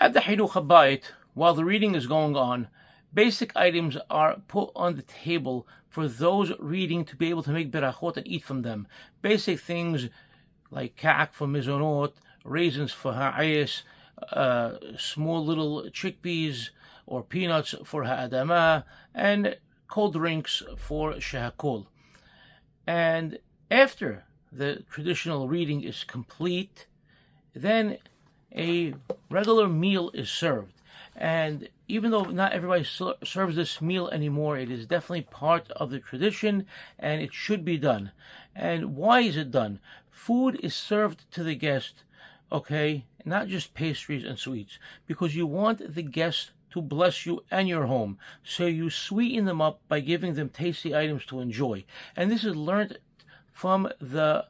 At the Hinukh Habayit, while the reading is going on, basic items are put on the table for those reading to be able to make berachot and eat from them. Basic things like ka'ak for mizonot, raisins for ha'ayis, small little chickpeas or peanuts for ha'adama, and cold drinks for shehakol. And after the traditional reading is complete, then a regular meal is served. And even though not everybody serves this meal anymore, it is definitely part of the tradition and it should be done. And why is it done? Food is served to the guest, okay, not just pastries and sweets, because you want the guest to bless you and your home. So you sweeten them up by giving them tasty items to enjoy. And this is learned from the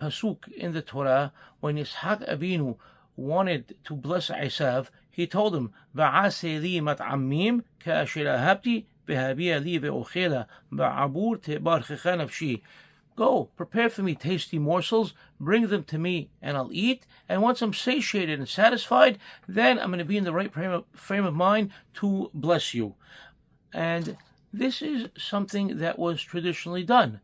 pasuk in the Torah when Yitzhak Avinu wanted to bless Esav. He told him, "Va'aseh li mat'amim ka'asher ahabti v'habia li ve'ochela ba'abur tebarchecha nafshi." Go, prepare for me tasty morsels, bring them to me, and I'll eat. And once I'm satiated and satisfied, then I'm going to be in the right frame of mind to bless you. And this is something that was traditionally done.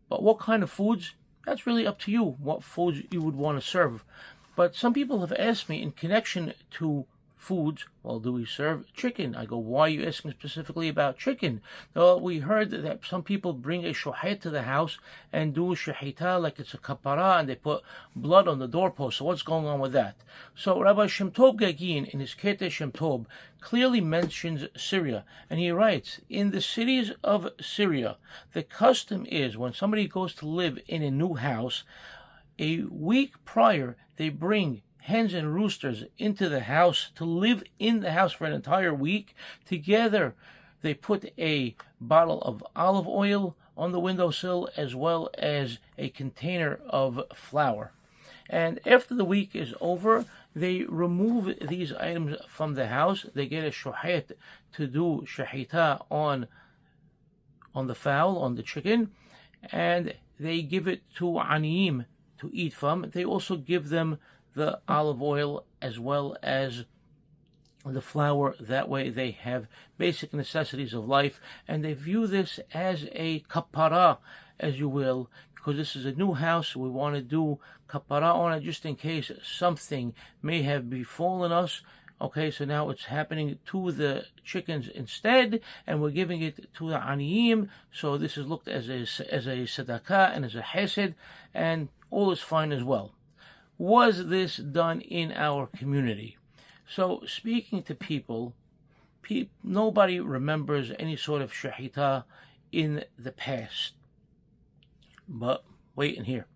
But what kind of foods? That's really up to you, what foods you would want to serve. But some people have asked me in connection to foods, well, do we serve chicken? I go, why are you asking specifically about chicken? Well, we heard that some people bring a shohet to the house and do shehita like it's a kapara, and they put blood on the doorpost. So what's going on with that? So Rabbi Shem Tov Gagin, in his Kete Shem Tov, clearly mentions Syria. And he writes, in the cities of Syria, the custom is when somebody goes to live in a new house, a week prior, they bring hens and roosters into the house to live in the house for an entire week. Together, they put a bottle of olive oil on the windowsill as well as a container of flour. And after the week is over, they remove these items from the house. They get a shohet to do shahita on the fowl, on the chicken, and they give it to aniyim to eat from. They also give them the olive oil as well as the flour. That way they have basic necessities of life, and they view this as a kapara, as you will, because this is a new house. We want to do kapara on it just in case something may have befallen us. Okay, so now it's happening to the chickens instead, and we're giving it to the aniyim. So this is looked as a tzedakah and as a hesed, and all is fine as well. Was this done in our community? So speaking to people, nobody remembers any sort of shahita in the past. But wait and hear.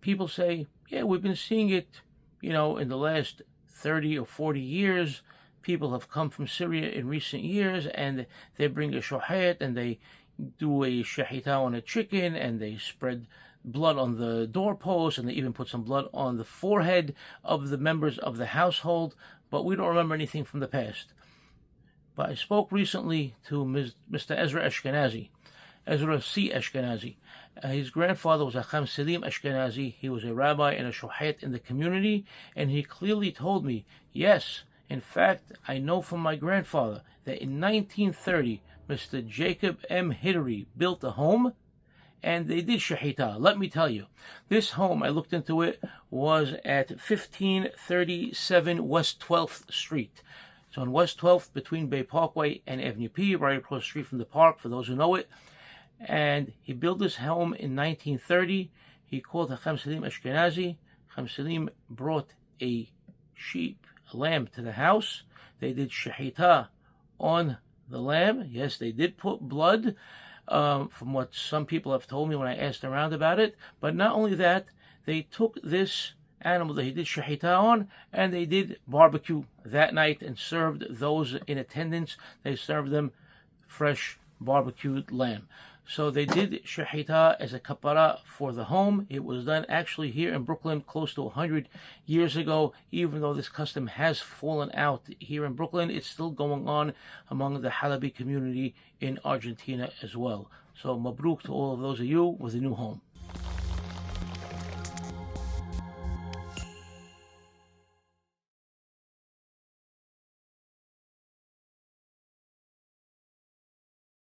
People say, yeah, we've been seeing it, in the last 30 or 40 years. People have come from Syria in recent years, and they bring a shohet, and they do a shahita on a chicken, and they spread blood on the doorpost, and they even put some blood on the forehead of the members of the household, but we don't remember anything from the past. But I spoke recently to Mr. Ezra Ashkenazi, Ezra C. Ashkenazi. His grandfather was Acham Selim Ashkenazi. He was a rabbi and a shohet in the community, and he clearly told me, yes, in fact, I know from my grandfather that in 1930, Mr. Jacob M. Harari built a home, and they did shahita. Let me tell you, this home, I looked into it, was at 1537 West 12th Street. It's on West 12th between Bay Parkway and Avenue P, right across the street from the park, for those who know it. And he built this home in 1930. He called Hacham Selim Ashkenazi. Hacham Selim brought a lamb to the house. They did shahita on the lamb. Yes, they did put blood, from what some people have told me when I asked around about it. But not only that, they took this animal that he did shahita on, and they did barbecue that night and served those in attendance. They served them fresh barbecued lamb. So they did shahita as a kapara for the home. It was done actually here in Brooklyn close to 100 years ago. Even though this custom has fallen out here in Brooklyn, it's still going on among the Halabi community in Argentina as well. So mabruk to all of those of you with a new home.